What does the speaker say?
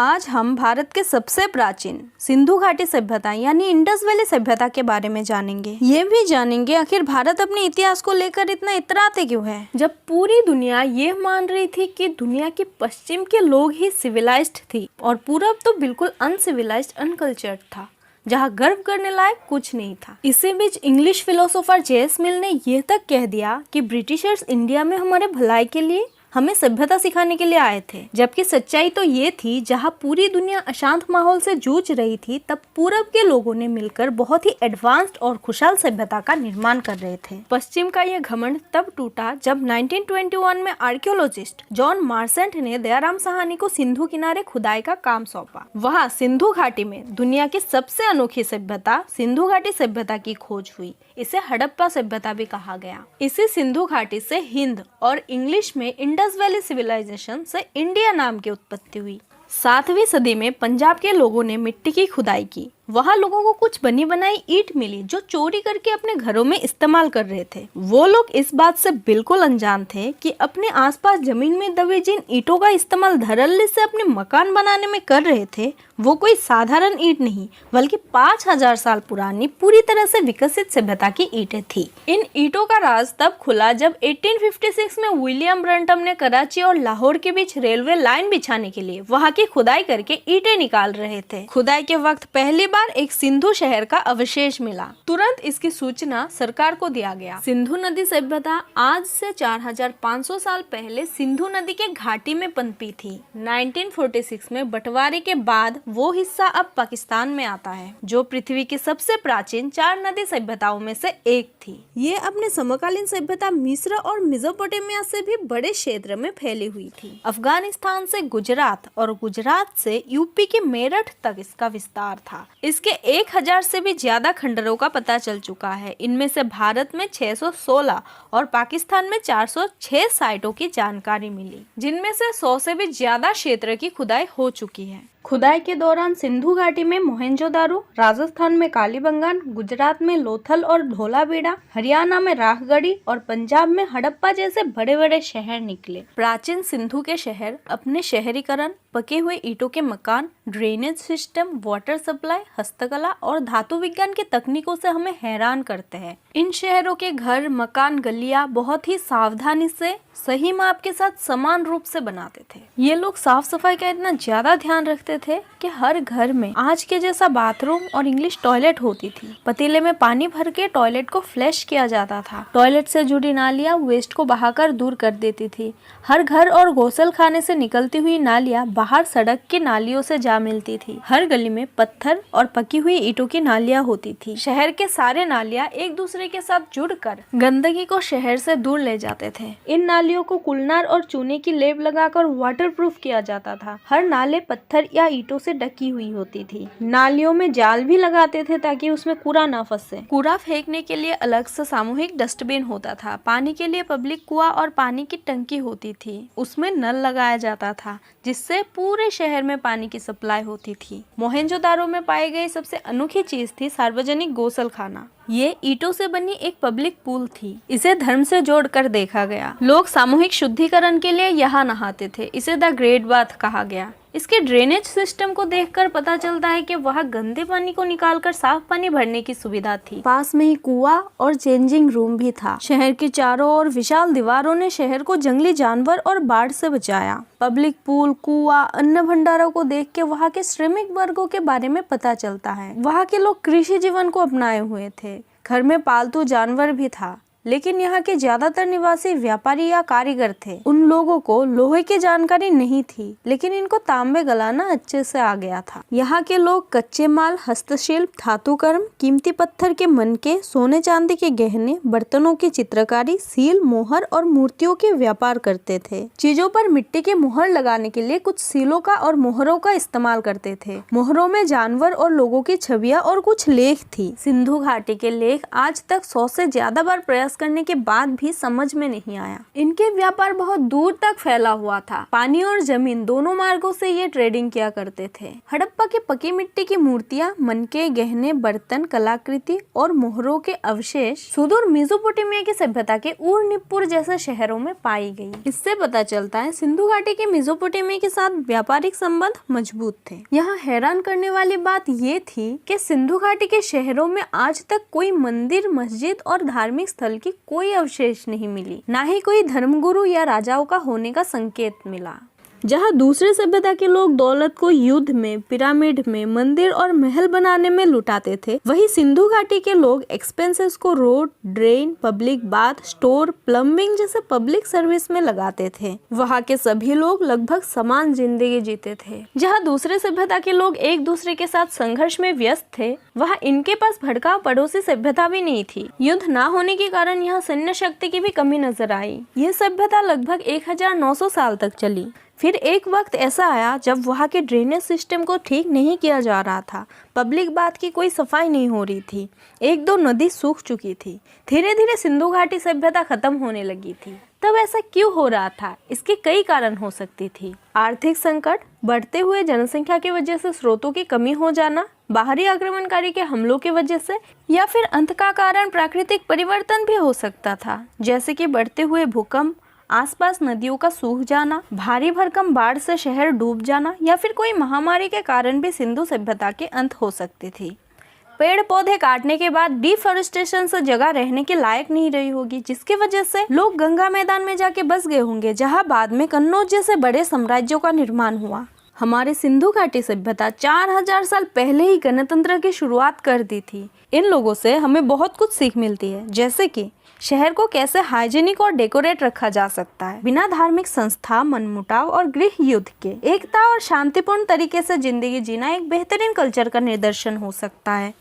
आज हम भारत के सबसे प्राचीन सिंधु घाटी सभ्यता यानी इंडस वैली सभ्यता के बारे में जानेंगे। ये भी जानेंगे आखिर भारत अपने इतिहास को लेकर इतना इतराते क्यों है, जब पूरी दुनिया ये मान रही थी कि दुनिया के पश्चिम के लोग ही सिविलाइज्ड थी और पूरब तो बिल्कुल अनसिविलाइज्ड अनकल्चर्ड था, जहाँ गर्व करने लायक कुछ नहीं था। इसी बीच इंग्लिश फिलोसोफर जेम्स मिल ने यह तक कह दिया कि ब्रिटिशर्स इंडिया में हमारे भलाई के लिए हमें सभ्यता सिखाने के लिए आए थे, जबकि सच्चाई तो ये थी जहाँ पूरी दुनिया अशांत माहौल से जूझ रही थी, तब पूरब के लोगों ने मिलकर बहुत ही एडवांस्ड और खुशहाल सभ्यता का निर्माण कर रहे थे। पश्चिम का यह घमंड तब टूटा जब 1921 में आर्कियोलॉजिस्ट जॉन मार्सेंट ने दयाराम साहनी को सिंधु किनारे खुदाई का काम सौंपा। वहाँ सिंधु घाटी में दुनिया की सबसे अनोखी सभ्यता सिंधु घाटी सभ्यता की खोज हुई। इसे हड़प्पा सभ्यता भी कहा गया। इसी सिंधु घाटी से हिंद और इंग्लिश में इंडस वैली सिविलाइजेशन से इंडिया नाम की उत्पत्ति हुई। 7वीं सदी में पंजाब के लोगों ने मिट्टी की खुदाई की। वहाँ लोगों को कुछ बनी बनाई ईंट मिली जो चोरी करके अपने घरों में इस्तेमाल कर रहे थे। वो लोग इस बात से बिल्कुल अनजान थे कि अपने आसपास जमीन में दबे जिन ईंटों का इस्तेमाल धड़ल्ले से अपने मकान बनाने में कर रहे थे, वो कोई साधारण ईंट नहीं बल्कि 5000 साल पुरानी पूरी तरह से विकसित सभ्यता की ईंटें थी। इन ईंटों का राज तब खुला जब 1856 में विलियम ब्रंटम ने कराची और लाहौर के बीच रेलवे लाइन बिछाने के लिए वहाँ की खुदाई करके ईंटें निकाल रहे थे। खुदाई के वक्त पहली बार एक सिंधु शहर का अवशेष मिला। तुरंत इसकी सूचना सरकार को दिया गया। सिंधु नदी सभ्यता आज से 4500 साल पहले सिंधु नदी के घाटी में पनपी थी। 1946 में बंटवारे के बाद वो हिस्सा अब पाकिस्तान में आता है, जो पृथ्वी की सबसे प्राचीन 4 नदी सभ्यताओं में से एक थी। ये अपने समकालीन सभ्यता मिस्र और मेसोपोटामिया से भी बड़े क्षेत्र में फैली हुई थी। अफगानिस्तान से गुजरात और गुजरात से यूपी के मेरठ तक इसका विस्तार था। इसके 1000 से भी ज्यादा खंडरों का पता चल चुका है। इनमें से भारत में 616 और पाकिस्तान में 406 साइटों की जानकारी मिली, जिनमें से 100 से भी ज्यादा क्षेत्र की खुदाई हो चुकी है। खुदाई के दौरान सिंधु घाटी में मोहनजोदारो, राजस्थान में कालीबंगान, गुजरात में लोथल और धोलावीरा, हरियाणा में राखगढ़ी और पंजाब में हड़प्पा जैसे बड़े बड़े शहर निकले। प्राचीन सिंधु के शहर अपने शहरीकरण, पके हुए ईंटों के मकान, ड्रेनेज सिस्टम, वाटर सप्लाई, हस्तकला और धातु विज्ञान की तकनीकों से हमें हैरान करते हैं। इन शहरों के घर, मकान, गलियां बहुत ही सावधानी से सही माप के साथ समान रूप से बनाते थे। ये लोग साफ सफाई का इतना ज्यादा ध्यान रखते थे कि हर घर में आज के जैसा बाथरूम और इंग्लिश टॉयलेट होती थी। पतीले में पानी भर के टॉयलेट को फ्लैश किया जाता था। टॉयलेट से जुड़ी नालियां वेस्ट को बहाकर दूर कर देती थी। हर घर और गौसल खाने से निकलती हुई नालियां बाहर सड़क की नालियों से जा मिलती थी। हर गली में पत्थर और पकी हुई ईंटों की नालियां होती थी। शहर के सारे नालियां एक दूसरे के साथ जुड़कर गंदगी को शहर से दूर ले जाते थे। इन नालियों को कुलनार और चूने की लेप लगाकर वाटरप्रूफ किया जाता था। हर नाले पत्थर या ईंटों से ढकी हुई होती थी। नालियों में जाल भी लगाते थे ताकि उसमें कूड़ा ना फंसे। कूड़ा फेंकने के लिए अलग से सामूहिक डस्टबिन होता था। पानी के लिए पब्लिक कुआं और पानी की टंकी होती थी। उसमें नल लगाया जाता था जिससे पूरे शहर में पानी की सप्लाई होती थी। मोहनजोदारो में पाई गई सबसे अनोखी चीज थी सार्वजनिक गौसल खाना। ये ईंटों से बनी एक पब्लिक पूल थी। इसे धर्म से जोड़कर देखा गया। लोग सामूहिक शुद्धिकरण के लिए यहाँ नहाते थे। इसे द ग्रेट बाथ कहा गया। इसके ड्रेनेज सिस्टम को देखकर पता चलता है कि वहाँ गंदे पानी को निकालकर साफ पानी भरने की सुविधा थी। पास में ही कुआं और चेंजिंग रूम भी था। शहर के चारों ओर विशाल दीवारों ने शहर को जंगली जानवर और बाढ़ से बचाया। पब्लिक पूल, कुआं, अन्न भंडारों को देख के वहाँ के श्रमिक वर्गों के बारे में पता चलता है। वहाँ के लोग कृषि जीवन को अपनाए हुए थे। घर में पालतू जानवर भी था, लेकिन यहाँ के ज्यादातर निवासी व्यापारी या कारीगर थे। उन लोगों को लोहे की जानकारी नहीं थी, लेकिन इनको तांबे गलाना अच्छे से आ गया था। यहाँ के लोग कच्चे माल, हस्तशिल्प, धातु कर्म, कीमती पत्थर के मनके, सोने चांदी के गहने, बर्तनों की चित्रकारी, सील, मोहर और मूर्तियों के व्यापार करते थे। चीजों पर मिट्टी की मोहर लगाने के लिए कुछ सीलों का और मोहरों का इस्तेमाल करते थे। मोहरों में जानवर और लोगों की छवियां और कुछ लेख थी। सिंधु घाटी के लेख आज तक 100 से ज्यादा बार प्रयास प्रयास करने के बाद भी समझ में नहीं आया। इनके व्यापार बहुत दूर तक फैला हुआ था। पानी और जमीन दोनों मार्गों से ये ट्रेडिंग किया करते थे। हड़प्पा की पकी मिट्टी की मूर्तियां, मनके, गहने, बर्तन, कलाकृति और मोहरों के अवशेष सुदूर मेसोपोटामिया की सभ्यता के उर-निप्पुर जैसे शहरों में पाई गई। इससे पता चलता है सिंधु घाटी के मेसोपोटामिया के साथ व्यापारिक संबंध मजबूत थे। यहाँ हैरान करने वाली बात ये थी कि सिंधु घाटी के शहरों में आज तक कोई मंदिर, मस्जिद और धार्मिक स्थल की कोई अवशेष नहीं मिली, ना ही कोई धर्मगुरु या राजाओं का होने का संकेत मिला। जहाँ दूसरे सभ्यता के लोग दौलत को युद्ध में, पिरामिड में, मंदिर और महल बनाने में लुटाते थे, वही सिंधु घाटी के लोग एक्सपेंसेस को road, drain, public bath, store, plumbing जैसे पब्लिक सर्विस में लगाते थे। वहाँ के सभी लोग लगभग समान जिंदगी जीते थे। जहाँ दूसरे सभ्यता के लोग एक दूसरे के साथ संघर्ष में व्यस्त थे, वहाँ इनके पास भड़काऊ पड़ोसी सभ्यता भी नहीं थी। युद्ध न होने के कारण यहाँ सैन्य शक्ति की भी कमी नजर आई। ये सभ्यता लगभग 1900 साल तक चली। फिर एक वक्त ऐसा आया जब वहाँ के ड्रेनेज सिस्टम को ठीक नहीं किया जा रहा था। पब्लिक बाथ की कोई सफाई नहीं हो रही थी। एक दो नदी सूख चुकी थी। धीरे धीरे सिंधु घाटी सभ्यता खत्म होने लगी थी। तब ऐसा क्यों हो रहा था? इसके कई कारण हो सकती थी। आर्थिक संकट, बढ़ते हुए जनसंख्या की वजह से स्रोतों की कमी हो जाना, बाहरी आक्रमणकारी के हमलों की वजह से, या फिर अंत का कारण प्राकृतिक परिवर्तन भी हो सकता था, जैसे कि बढ़ते हुए भूकंप, आसपास नदियों का सूख जाना, भारी भरकम बाढ़ से शहर डूब जाना, या फिर कोई महामारी के कारण भी सिंधु सभ्यता के अंत हो सकती थी। पेड़ पौधे काटने के बाद डिफॉरेस्टेशन से जगह रहने के लायक नहीं रही होगी, जिसकी वजह से लोग गंगा मैदान में जाके बस गए होंगे, जहां बाद में कन्नौज जैसे बड़े साम्राज्यों का निर्माण हुआ। हमारे सिंधु घाटी सभ्यता 4000 साल पहले ही गणतंत्र की शुरुआत कर दी थी। इन लोगों से हमें बहुत कुछ सीख मिलती है, जैसे कि शहर को कैसे हाइजीनिक और डेकोरेट रखा जा सकता है, बिना धार्मिक संस्था, मनमुटाव और गृह युद्ध के एकता और शांतिपूर्ण तरीके से जिंदगी जीना एक बेहतरीन कल्चर का निदर्शन हो सकता है।